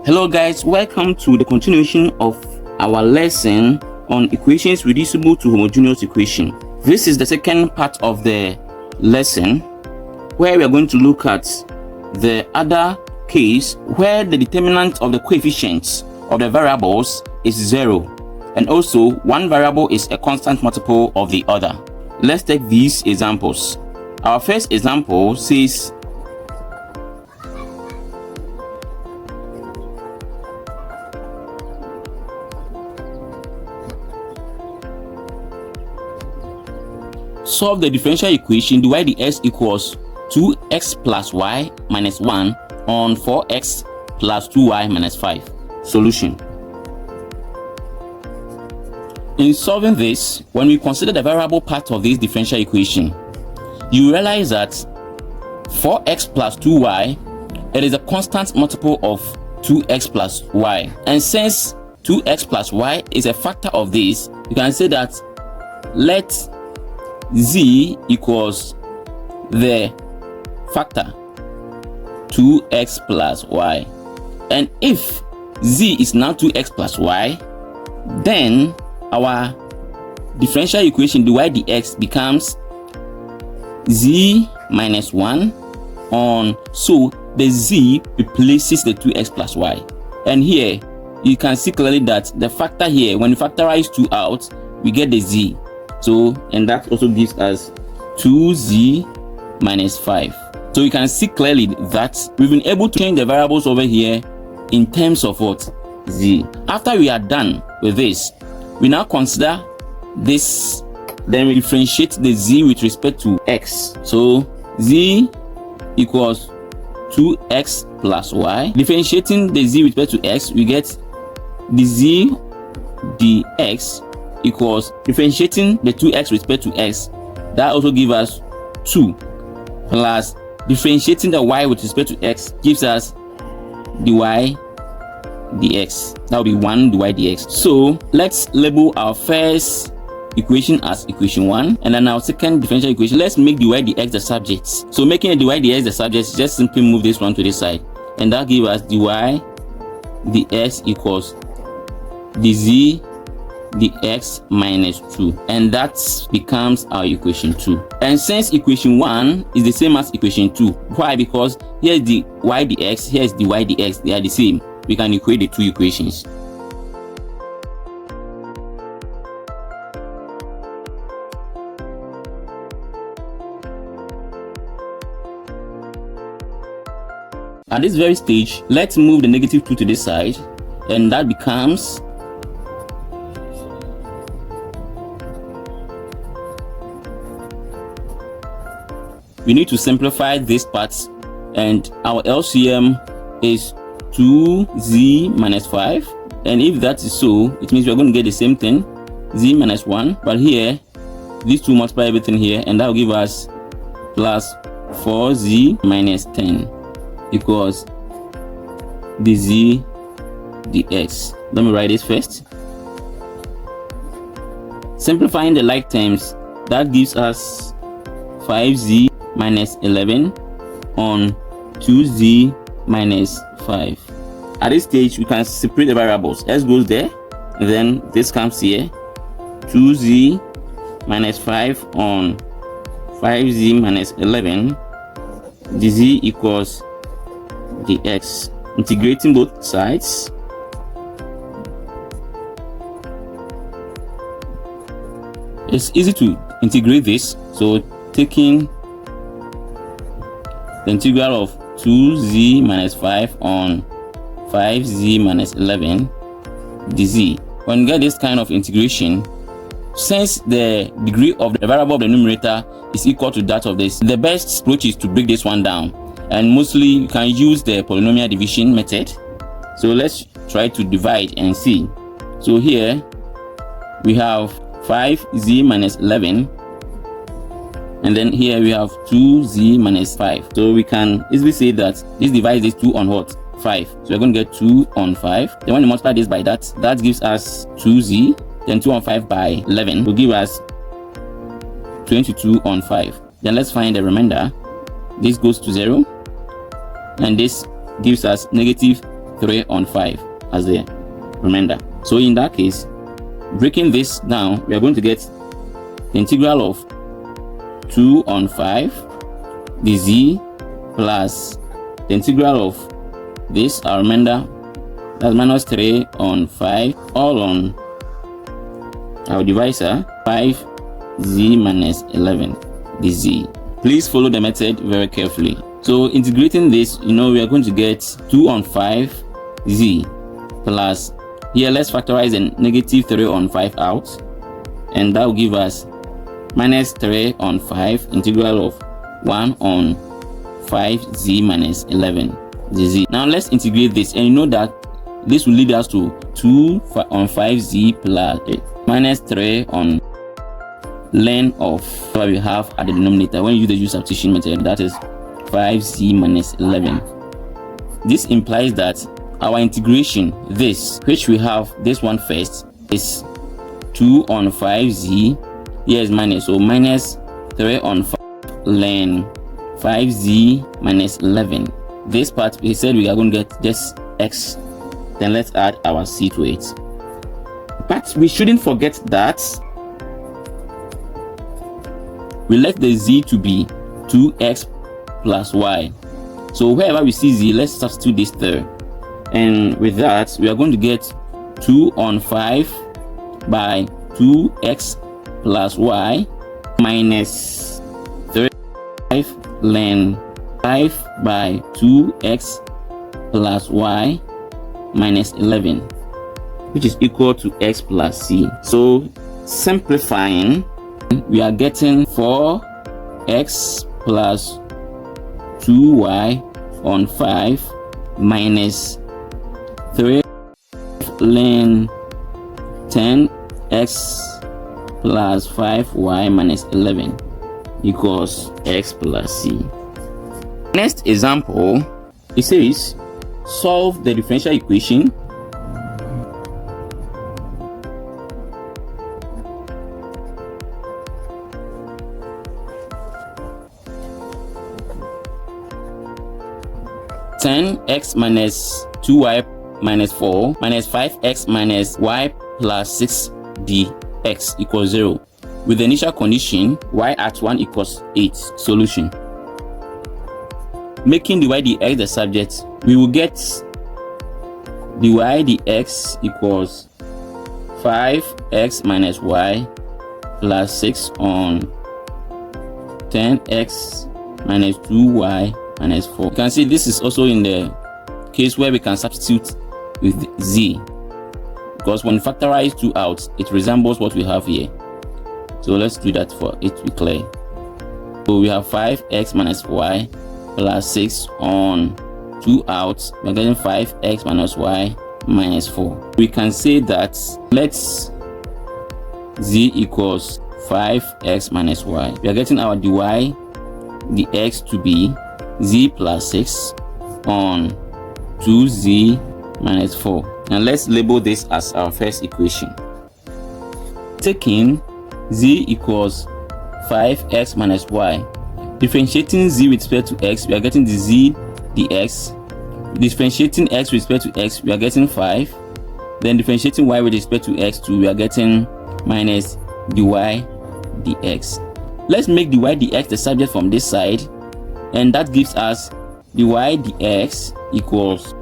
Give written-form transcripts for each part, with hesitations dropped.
Hello guys, welcome to the continuation of our lesson on equations reducible to homogeneous equation. This is the second part of the lesson where we are going to look at the other case where the determinant of the coefficients of the variables is 0 and also one variable is a constant multiple of the other. Let's take these examples. Our first example says solve the differential equation dy dx equals 2x plus y minus 1 on 4x plus 2y minus 5. Solution. In solving this, when we consider the variable part of this differential equation, you realize that 4x plus 2y, it is a constant multiple of 2x plus y. And since 2x plus y is a factor of this, you can say that let z equals the factor 2x plus y. And if z is now 2x plus y, then our differential equation dy dx becomes z minus 1 on, so the z replaces the 2x plus y. And here you can see clearly that the factor here, when you factorize 2 out, we get the z. So, and that also gives us 2z minus 5. So you can see clearly that we've been able to change the variables over here in terms of what? Z. After we are done with this, we now consider this, then we differentiate the z with respect to x. So z equals 2x plus y. Differentiating the z with respect to x, we get the z dx equals differentiating the 2x with respect to x, that also gives us 2 plus differentiating the y with respect to x gives us dy dx. That will be 1 dy dx. So let's label our first equation as equation 1 and then our second differential equation, let's make dy dx the subject. So making a dy dx the subject, just simply move this one to this side and that gives us dy dx equals dz dx minus 2, and that becomes our equation 2. And since equation 1 is the same as equation 2, why? Because here is the y dx, here is the y dx, they are the same. We can equate the two equations. At this very stage, let's move the negative 2 to this side, and that becomes we need to simplify this part, and our LCM is 2z minus 5, and if that is so, it means we're going to get the same thing, z minus 1, but here these two multiply everything here, and that will give us plus 4z minus 10 equals dz dx. Let me write this first. Simplifying the like terms, that gives us 5z minus 11 on 2z minus 5. At this stage, we can separate the variables. S goes there, and then this comes here. 2z minus 5 on 5z minus 11. dz equals dx. Integrating both sides. It's easy to integrate this. So taking the integral of 2z minus 5 on 5z minus 11 dz. When you get this kind of integration, since the degree of the variable of the numerator is equal to that of this, the best approach is to break this one down, and mostly you can use the polynomial division method. So let's try to divide and see. So here we have 5z minus 11, and then here we have 2z minus 5. So we can easily say that this divides this 2 on what? 5. So we're going to get 2 on 5. Then when you multiply this by that, that gives us 2z. Then 2 on 5 by 11 will give us 22 on 5. Then let's find the remainder. This goes to 0, and this gives us negative 3 on 5 as the remainder. So in that case, breaking this down, we are going to get the integral of 2 on 5 dz plus the integral of this, our remainder, that's minus 3 on 5, all on our divisor, 5z minus 11 dz. Please follow the method very carefully. So integrating this, we are going to get 2 on 5 z plus, here let's factorize the negative 3 on 5 out, and that will give us minus 3 on 5 integral of 1 on 5z minus 11 dz. Now let's integrate this, and you know that this will lead us to 2 on 5z plus minus 3 on ln of what we have at the denominator. When you use the substitution method, that is 5z minus 11. This implies that our integration, this, which we have this one first, is 2 on 5z, here is minus, so minus 3 on 5 ln 5z minus 11. This part, we said we are going to get just x, then let's add our c to it. But we shouldn't forget that we let the z to be 2x plus y. So wherever we see z, let's substitute this there. And with that, we are going to get 2 on 5 by 2x plus y minus 3 ln 5 by 2x plus y minus 11, which is equal to x plus c. So simplifying, we are getting 4x plus 2y on 5 minus 3 ln 10x plus 5y minus 11 equals x plus c. Next example, it says solve the differential equation (10x minus 2y minus 4 minus 5x minus y plus 6 dx equals 0 with the initial condition y at 1 equals 8. Solution. Making dy dx the subject, we will get dy dx equals 5x minus y plus 6 on 10x minus 2y minus 4. You can see this is also in the case where we can substitute with z, because when factorize 2 out, it resembles what we have here. So let's do that for it to be clear. So we have 5x minus y plus 6 on 2 out, we're getting 5x minus y minus 4. We can say that let's z equals 5x minus y. We are getting our dy dx to be z plus 6 on 2z minus 4. Now let's label this as our first equation. Taking z equals 5x minus y, differentiating z with respect to x, we are getting the z dx. Differentiating x with respect to x, we are getting 5. Then differentiating y with respect to x2, we are getting minus dy dx. Let's make dy dx the subject from this side, and that gives us dy dx equals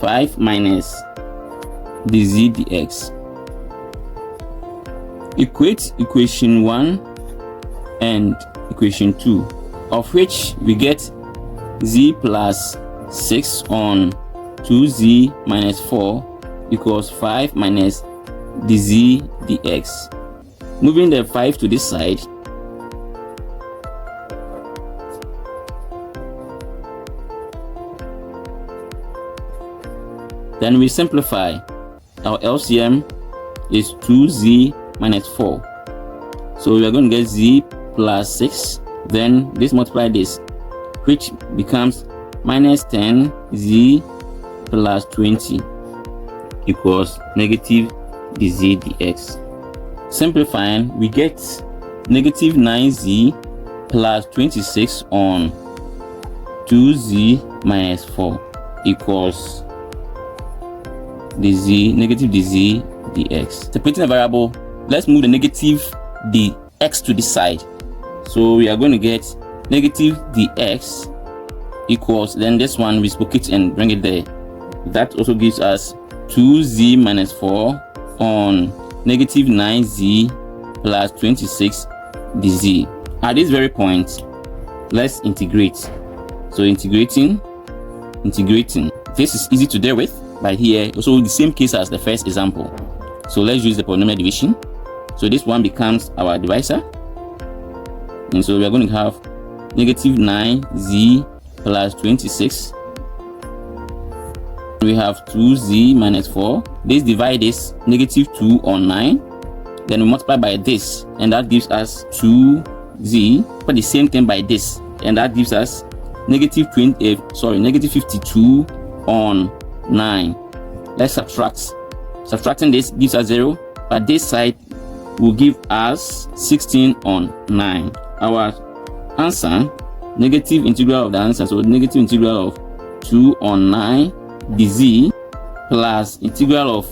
5 minus dz dx. Equate equation 1 and equation 2, of which we get z plus 6 on 2z minus 4 equals 5 minus dz dx. Moving the 5 to this side, then we simplify. Our LCM is 2z minus 4. So we are going to get z plus 6. Then this multiply this, which becomes minus 10z plus 20 equals negative dz dx. Simplifying, we get negative 9z plus 26 on 2z minus 4 equals dz, negative dz dx. Separating the variable, let's move the negative dx to this side. So we are going to get negative dx equals, then this one we reciprocate and bring it there. That also gives us 2z minus 4 on negative 9z plus 26 dz. At this very point, let's integrate. So integrating, this is easy to deal with. But here also the same case as the first example. So let's use the polynomial division. So this one becomes our divisor, and so we are going to have negative 9z plus 26. We have 2z minus 4. This divide this negative 2 on 9. Then we multiply by this, and that gives us 2z. Put the same thing by this, and that gives us negative 52 on 9. Let's subtract. Subtracting this gives us 0, but this side will give us 16 on 9. Our answer, negative integral of the answer, so negative integral of 2 on 9 dz plus integral of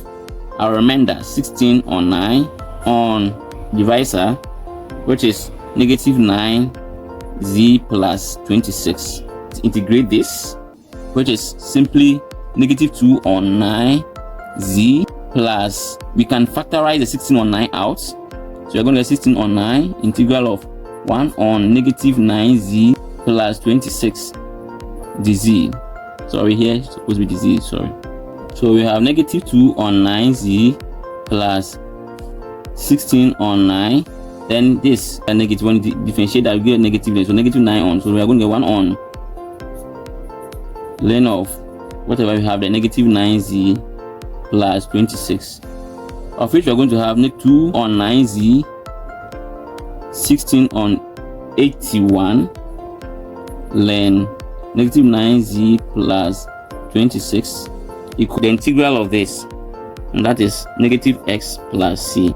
our remainder 16 on 9 on divisor, which is negative 9z plus 26. To integrate this, which is simply negative 2 on 9z plus, we can factorize the 16 on 9 out. So we're going to get 16 on 9 integral of 1 on negative 9z plus 26 dz. Sorry, here it's supposed to be dz, sorry. So we have negative 2 on 9z plus 16 on 9. Then this negative, when you differentiate that, we get negative, so negative 9 on. So we are going to get 1 on ln of whatever we have, the negative 9z plus 26, of which we are going to have 2 on 9z, 16 on 81 ln negative 9z plus 26 equal the integral of this, and that is negative x plus c.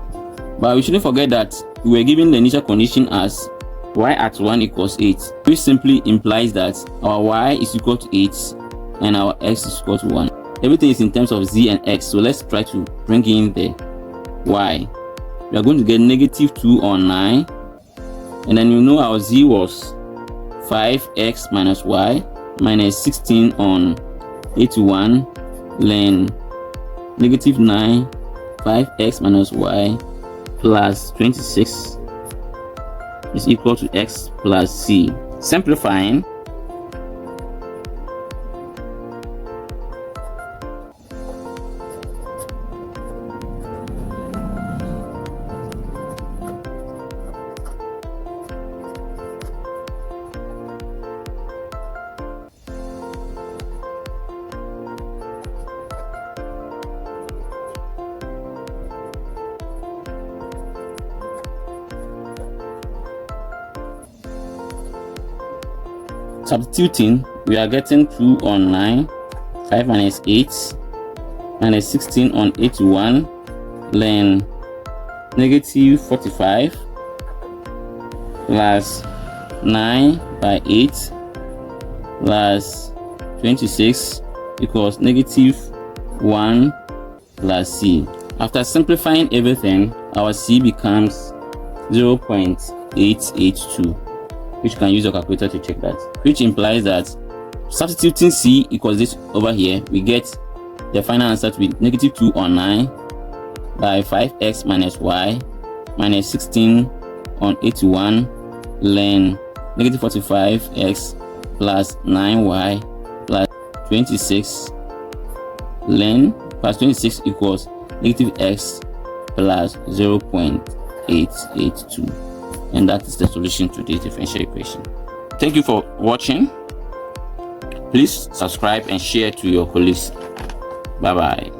But we shouldn't forget that we were given the initial condition as y at 1 equals 8, which simply implies that our y is equal to 8 and our x is equal to 1. Everything is in terms of z and x, so let's try to bring in the y. We are going to get negative 2 on 9, and then you know our z was 5x minus y minus 16 on 81 ln negative 9 5x minus y plus 26 is equal to x plus c. Simplifying, substituting, we are getting 2 on 9, 5 minus 8 minus 16 on 81 ln negative 45 plus 9 by 8 plus 26 equals negative 1 plus c. After simplifying everything, our c becomes 0.882, which you can use your calculator to check that, which implies that substituting c equals this over here, we get the final answer to be negative 2 on 9 by 5x minus y minus 16 on 81 ln negative 45x plus 9y plus 26 ln plus 26 equals negative x plus 0.882. And that is the solution to this differential equation. Thank you for watching. Please subscribe and share to your colleagues. Bye bye.